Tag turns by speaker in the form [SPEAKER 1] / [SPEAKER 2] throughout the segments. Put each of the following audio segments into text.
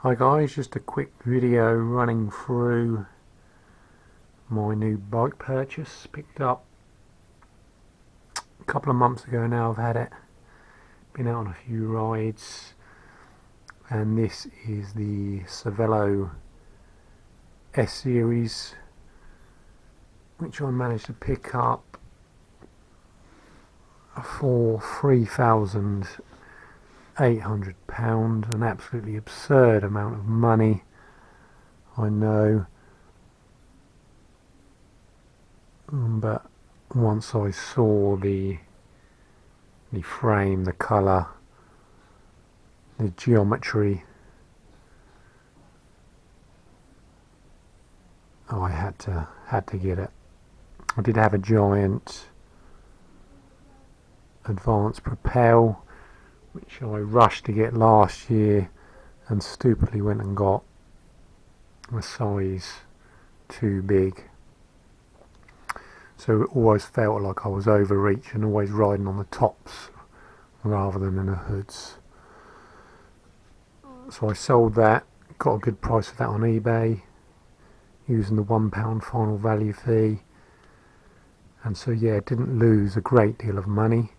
[SPEAKER 1] Hi guys, just a quick video running through my new bike purchase. Picked up a couple of months ago now. I've had it, been out on a few rides, and this is the Cervelo-S Series, which I managed to pick up for £3,800, an absolutely absurd amount of money, I know, but once I saw the frame, the colour, the geometry, I had to get it. I did have a giant advanced propel, which I rushed to get last year and stupidly went and got a size too big. So it always felt like I was overreaching, always riding on the tops rather than in the hoods. So I sold that, got a good price for that on eBay using the £1 final value fee, and so yeah, didn't lose a great deal of money.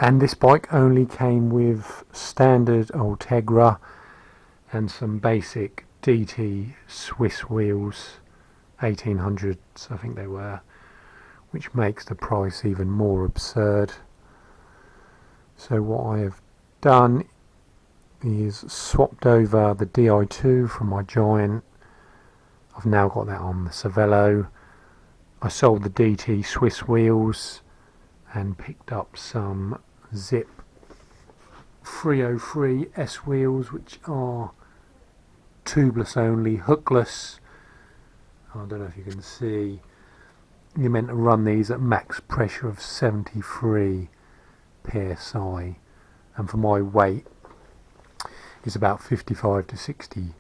[SPEAKER 1] And this bike only came with standard Ultegra and some basic DT Swiss wheels, 1800s I think they were, which makes the price even more absurd. So what I have done is swapped over the Di2 from my Giant. I've now got that on the Cervelo. I sold the DT Swiss wheels and picked up some Zip 303 S wheels, which are tubeless only, hookless. I don't know if you can see. You're meant to run these at max pressure of 73 psi, and for my weight it's about 55 to 60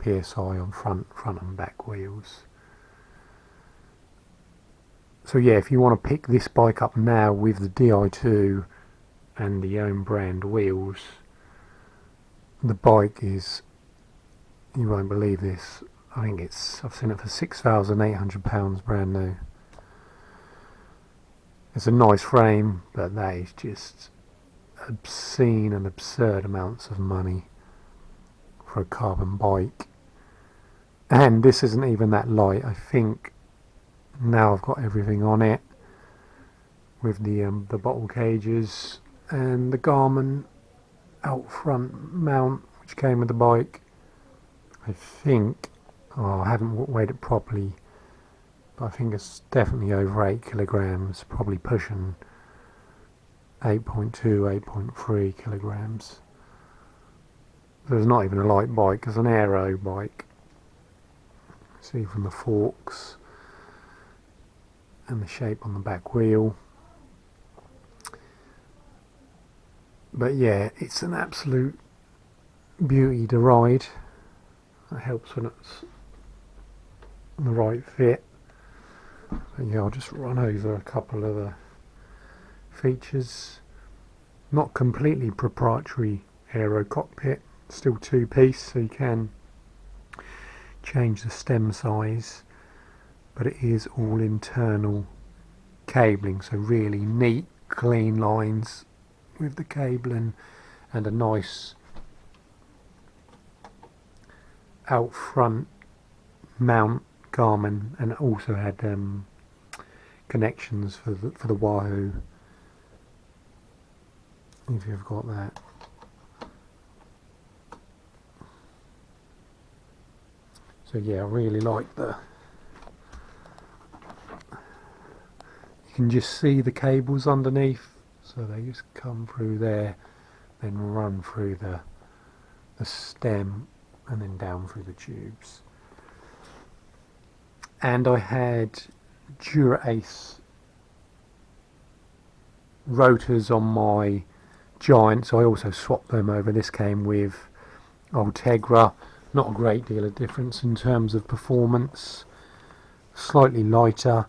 [SPEAKER 1] psi on front and back wheels. So yeah, if you want to pick this bike up now with the Di2 and the own brand wheels, the bike is, you won't believe this, I've seen it for £6,800 brand new. It's a nice frame, but that is just obscene and absurd amounts of money for a carbon bike. And this isn't even that light. I think now I've got everything on it with the bottle cages and the Garmin out front mount which came with the bike. I think, I haven't weighed it properly, but I think it's definitely over 8 kilograms, probably pushing 8.2, 8.3 kilograms. So it's not even a light bike, it's an aero bike. See from the forks and the shape on the back wheel. But yeah, it's an absolute beauty to ride. It helps when it's the right fit. So yeah, I'll just run over a couple of the features. Not completely proprietary aero cockpit, still two-piece, so you can change the stem size, but it is all internal cabling, so really neat, clean lines with the cabling, and a nice out front mount Garmin, and it also had connections for the Wahoo, if you've got that. So yeah, I really like you can just see the cables underneath, so they just come through there, then run through the stem and then down through the tubes. And I had Dura-Ace rotors on my Giant, so I also swapped them over. This came with Ultegra. Not a great deal of difference in terms of performance, slightly lighter,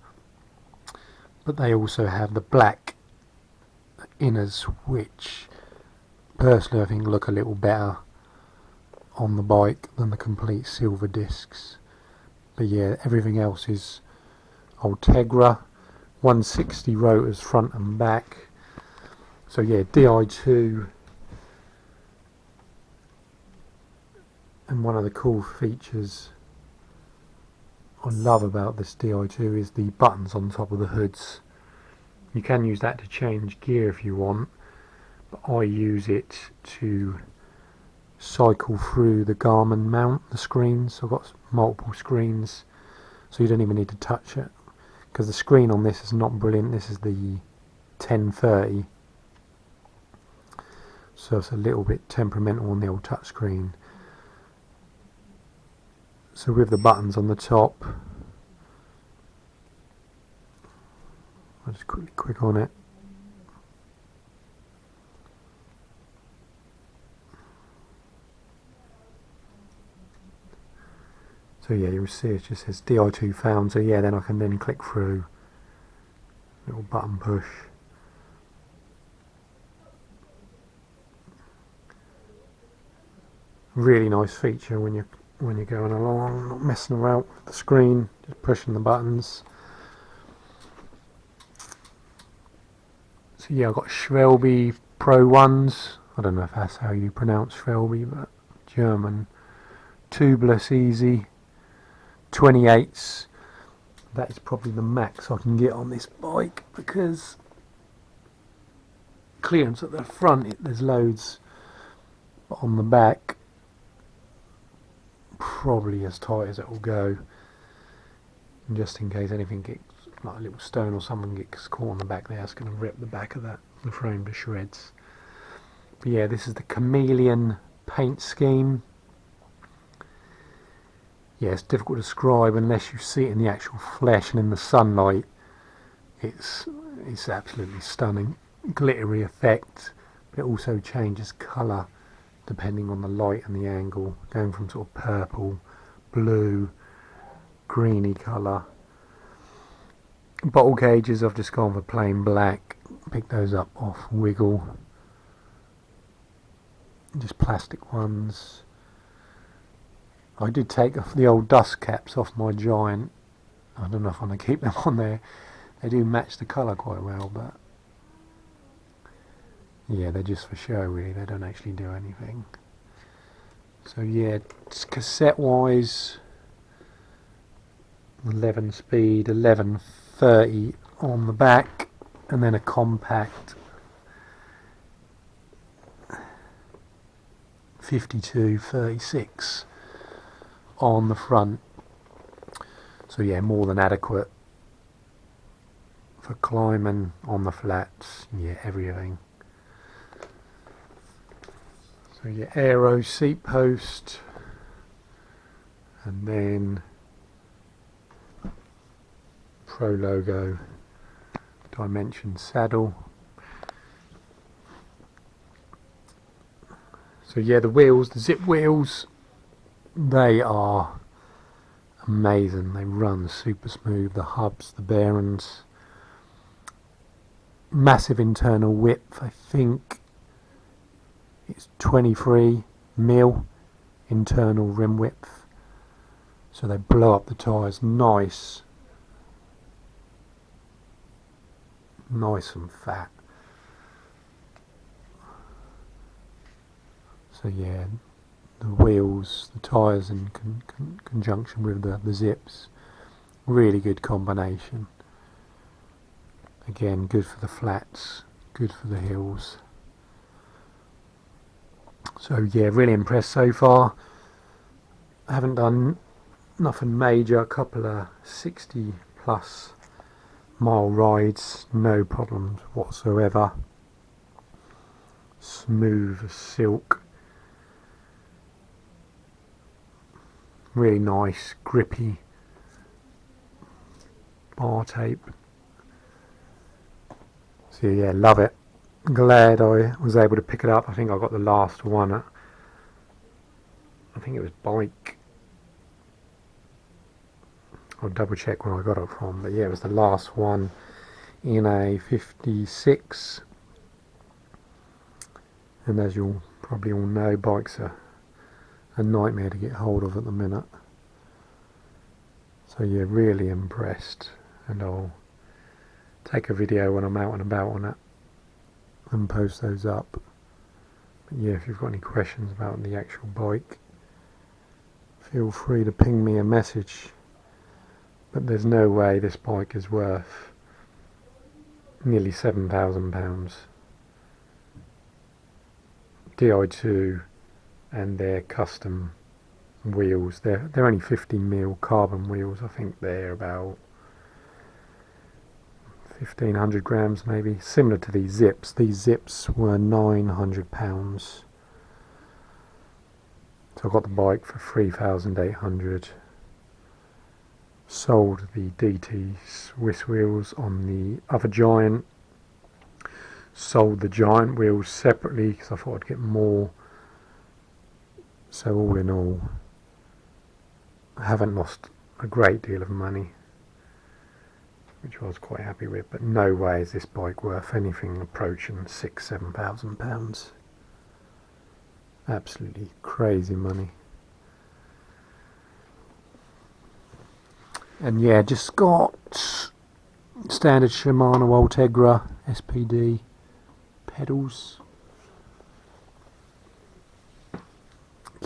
[SPEAKER 1] but they also have the black inners, which personally I think look a little better on the bike than the complete silver discs. But yeah, everything else is Ultegra, 160 rotors front and back. So yeah, Di2. And one of the cool features I love about this Di2 is the buttons on top of the hoods. You can use that to change gear if you want, but I use it to cycle through the Garmin mount, the screens. I've got multiple screens, so you don't even need to touch it, because the screen on this is not brilliant. This is the 1030, so it's a little bit temperamental on the old touch screen. So with the buttons on the top, I'll just quickly click on it. So yeah, you'll see it just says Di2 found. So yeah, then I can then click through, little button push. Really nice feature when you're going along, not messing around with the screen, just pushing the buttons. So yeah, I've got Cervelo Pro 1s. I don't know if that's how you pronounce Cervelo, but German. Tubeless easy. 28s. That is probably the max I can get on this bike, because clearance at the front, there's loads, but on the back, probably as tight as it will go. And just in case anything gets, like a little stone or something gets caught on the back there, it's going to rip the back of the frame to shreds. But yeah, this is the Chameleon paint scheme. Yeah, it's difficult to describe unless you see it in the actual flesh, and in the sunlight it's absolutely stunning. Glittery effect, but it also changes colour depending on the light and the angle, going from sort of purple, blue, greeny colour. Bottle gauges, I've just gone for plain black, pick those up off Wiggle, just plastic ones. I did take the old dust caps off my Giant. I don't know if I'm going to keep them on there. They do match the colour quite well, but yeah, they're just for show really, they don't actually do anything. So yeah, cassette wise, 11 speed, 1130 on the back, and then a compact 5236 on the front. So yeah, more than adequate for climbing on the flats. Yeah, everything. So yeah, aero seat post, and then Pro logo, dimension saddle. So yeah, the wheels, the zip wheels, they are amazing. They run super smooth. The hubs, the bearings, massive internal width. I think it's 23 mil internal rim width. So they blow up the tyres nice and fat. So yeah, the wheels, the tyres in conjunction with the zips, really good combination. Again, good for the flats, good for the hills. So yeah, really impressed so far. I haven't done nothing major, a couple of 60 plus mile rides, no problems whatsoever. Smooth as silk. Really nice, grippy bar tape. So yeah, love it. Glad I was able to pick it up. I think I got the last one at, I think it was Bike. I'll double check where I got it from, but yeah, it was the last one in a 56. And as you'll probably all know, bikes are a nightmare to get hold of at the minute. So yeah, really impressed, and I'll take a video when I'm out and about on it and post those up. But yeah, if you've got any questions about the actual bike, feel free to ping me a message. But there's no way this bike is worth nearly £7,000. Di2 and their custom wheels, they're only 50mm carbon wheels. I think they're about 1,500 grams maybe, similar to these zips. These zips were £900, so I got the bike for 3,800. Sold the DT Swiss wheels on the other Giant, sold the Giant wheels separately because I thought I'd get more. So all in all, I haven't lost a great deal of money, which I was quite happy with, but no way is this bike worth anything approaching £6,000–7,000. Absolutely crazy money. And yeah, just got standard Shimano Ultegra SPD pedals.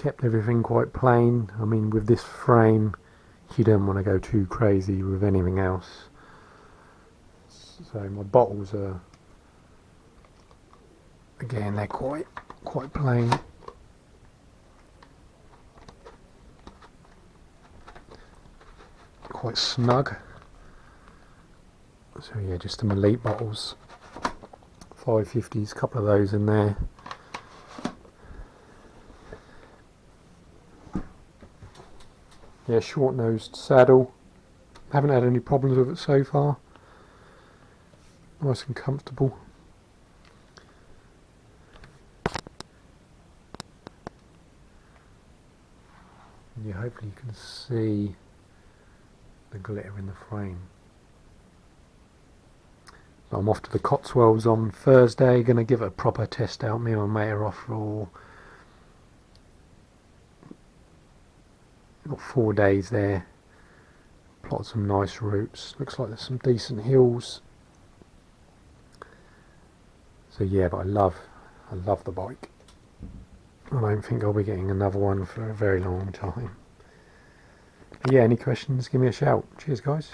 [SPEAKER 1] Kept everything quite plain. I mean, with this frame, you don't want to go too crazy with anything else. So my bottles are, again, they're quite plain. Quite snug. So yeah, just some Elite bottles, 550s, a couple of those in there. Yeah, short-nosed saddle. Haven't had any problems with it so far. Nice and comfortable. And yeah, hopefully you can see the glitter in the frame. So I'm off to the Cotswolds on Thursday, going to give it a proper test out. Me and my mate are off for got 4 days there. Plotted some nice routes. Looks like there's some decent hills. So yeah, but I love the bike. I don't think I'll be getting another one for a very long time. But yeah, any questions, give me a shout. Cheers guys.